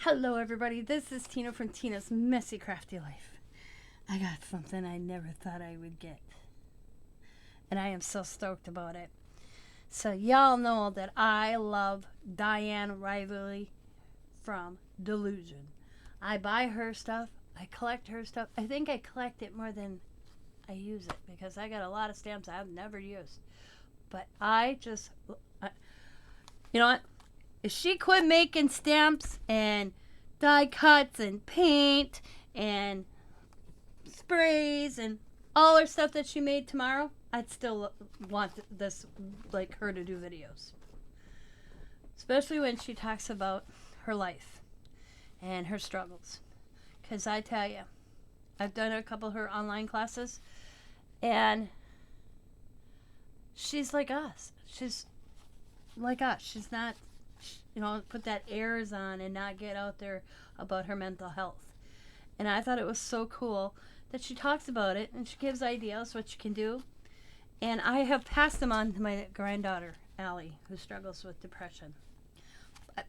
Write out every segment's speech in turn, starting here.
Hello everybody, this is Tina from Tina's Messy Crafty Life. I got something I never thought I would get. And I am so stoked about it. So y'all know that I love Dyan Reaveley from Dylusions. I buy her stuff, I collect her stuff. I think I collect it more than I use it because I got a lot of stamps I've never used. But you know what? If she quit making stamps and die cuts and paint and sprays and all her stuff that she made tomorrow, I'd still want this, like, her to do videos. Especially when she talks about her life and her struggles. Because I tell you, I've done a couple of her online classes and she's like us. She's like us. She's not, put that airs on and not get out there about her mental health. And I thought it was so cool that she talks about it and she gives ideas what you can do. And I have passed them on to my granddaughter, Allie, who struggles with depression. But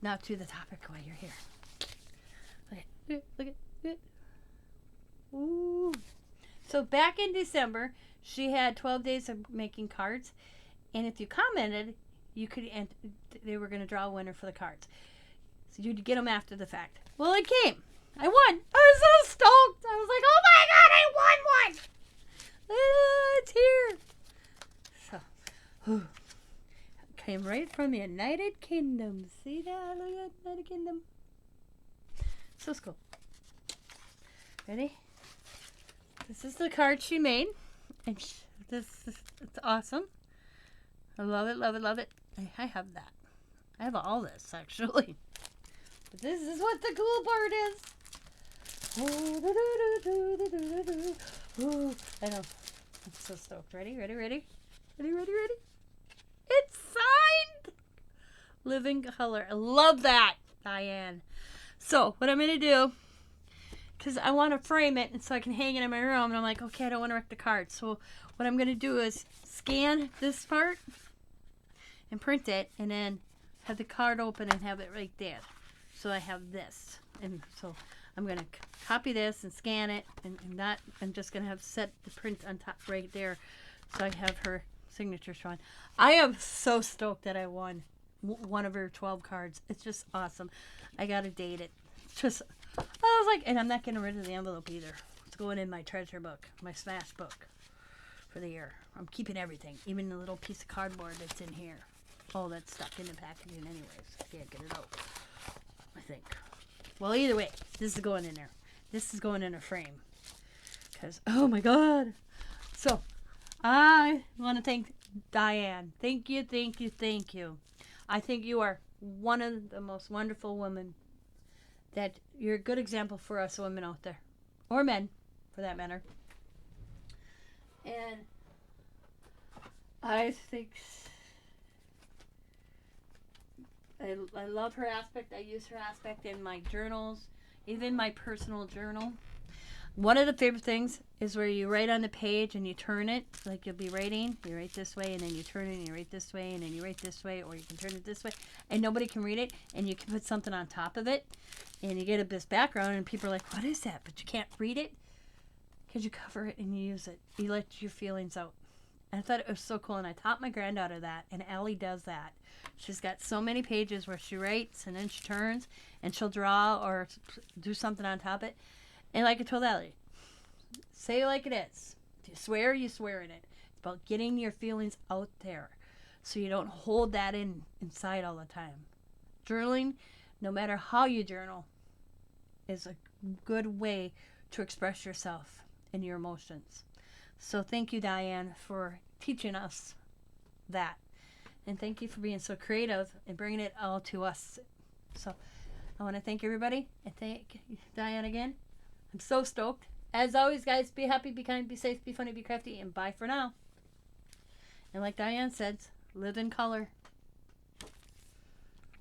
now to the topic while you're here. Look at it. Ooh. So back in December, she had 12 days of making cards. And if you commented, they were going to draw a winner for the cards. So you'd get them after the fact. Well, it came. I won. I was so stoked. I was like, oh my God, I won one. It's here. So, came right from the United Kingdom. See that? Look at United Kingdom. So cool. Ready? This is the card she made. And it's awesome. I love it, love it, love it. I have that. I have all this, actually. But this is what the cool part is. Ooh, I know. I'm so stoked. Ready? It's signed! Living color. I love that, Dyan. So, what I'm going to do, because I want to frame it and so I can hang it in my room, and I'm like, okay, I don't want to wreck the card. So, what I'm going to do is scan this part and print it, and then have the card open and have it right there. So I have this, and so I'm gonna copy this and scan it, and I'm just gonna have set the print on top right there, so I have her signature shown. I am so stoked that I won one of her 12 cards. It's just awesome. I gotta date it. I was like, and I'm not getting rid of the envelope either. It's going in my treasure book, my smash book for the year. I'm keeping everything, even the little piece of cardboard that's in here. Oh, that's stuck in the packaging anyways. I can't get it out, I think. Well, either way, this is going in there. This is going in a frame. Because, oh my God. So, I want to thank Dyan. Thank you. I think you are one of the most wonderful women that you're a good example for us women out there. Or men, for that matter. And I think I love her aspect. I use her aspect in my journals, even my personal journal. One of the favorite things is where you write on the page and you turn it, like you'll be writing. You write this way, and then you turn it, and you write this way, and then you write this way, or you can turn it this way, and nobody can read it, and you can put something on top of it, and you get this background, and people are like, what is that? But you can't read it because you cover it and you use it. You let your feelings out. I thought it was so cool, and I taught my granddaughter that, and Allie does that. She's got so many pages where she writes, and then she turns, and she'll draw or do something on top of it. And like I told Allie, say it like it is. If you swear in it. It's about getting your feelings out there so you don't hold that inside all the time. Journaling, no matter how you journal, is a good way to express yourself and your emotions. So thank you, Dyan, for teaching us that. And thank you for being so creative and bringing it all to us. So I want to thank everybody and thank Dyan again. I'm so stoked. As always, guys, be happy, be kind, be safe, be funny, be crafty, and bye for now. And like Dyan said, live in color.